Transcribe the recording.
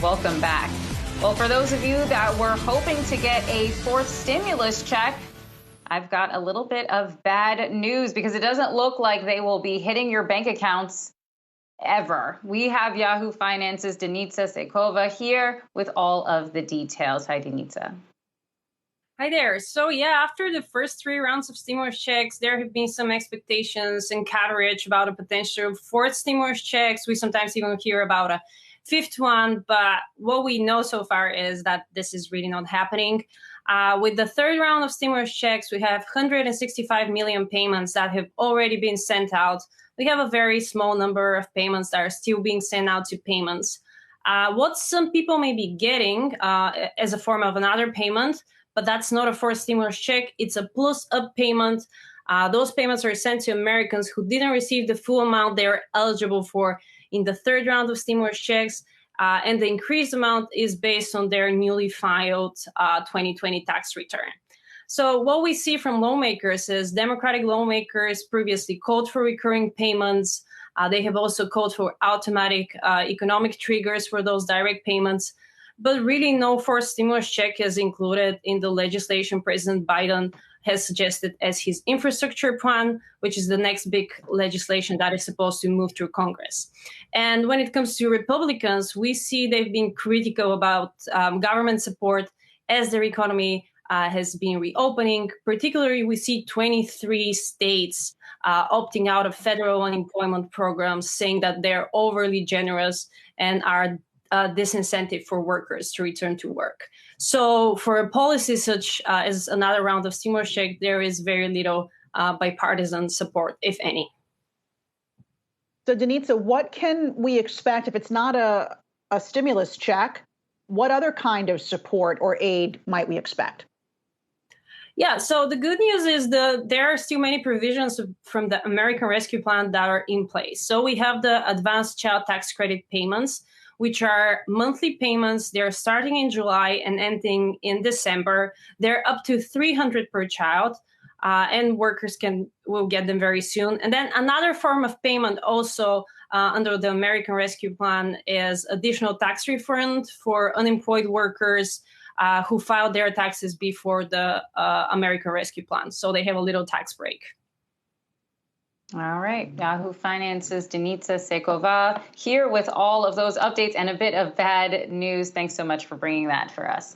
Welcome back. Well, for those of you that were hoping to get a fourth stimulus check, I've got a little bit of bad news because it doesn't look like they will be hitting your bank accounts ever. We have Yahoo Finance's Denitsa Tsekova here with all of the details. Hi, Denitsa. Hi there. So yeah, after the first 3 rounds of stimulus checks, there have been some expectations and coverage about a potential fourth stimulus checks. We sometimes even hear about a fifth one, but what we know so far is that this is really not happening. With the third round of stimulus checks, we have 165 million payments that have already been sent out. We have a very small number of payments that are still being sent out to payments. What some people may be getting as a form of another payment, but that's not a fourth stimulus check. It's a plus-up payment. Those payments are sent to Americans who didn't receive the full amount they are eligible for in the third round of stimulus checks. And the increased amount is based on their newly filed 2020 tax return. So what we see from lawmakers is Democratic lawmakers previously called for recurring payments. They have also called for automatic economic triggers for those direct payments. But really no fourth stimulus check is included in the legislation President Biden has suggested as his infrastructure plan, which is the next big legislation that is supposed to move through Congress. And when it comes to Republicans, we see they've been critical about government support as their economy has been reopening. Particularly, we see 23 states opting out of federal unemployment programs, saying that they're overly generous and are disincentive for workers to return to work. So for a policy such as another round of stimulus check, there is very little bipartisan support, if any. So Denitsa, what can we expect if it's not a stimulus check? What other kind of support or aid might we expect? Yeah, so the good news is there are still many provisions from the American Rescue Plan that are in place. So we have the advanced child tax credit payments, which are monthly payments. They're starting in July and ending in December. They're up to $300 per child, and workers will get them very soon. And then another form of payment also under the American Rescue Plan is additional tax refund for unemployed workers who filed their taxes before the American Rescue Plan. So they have a little tax break. All right. Yahoo Finance's Denitsa Tsekova here with all of those updates and a bit of bad news. Thanks so much for bringing that for us.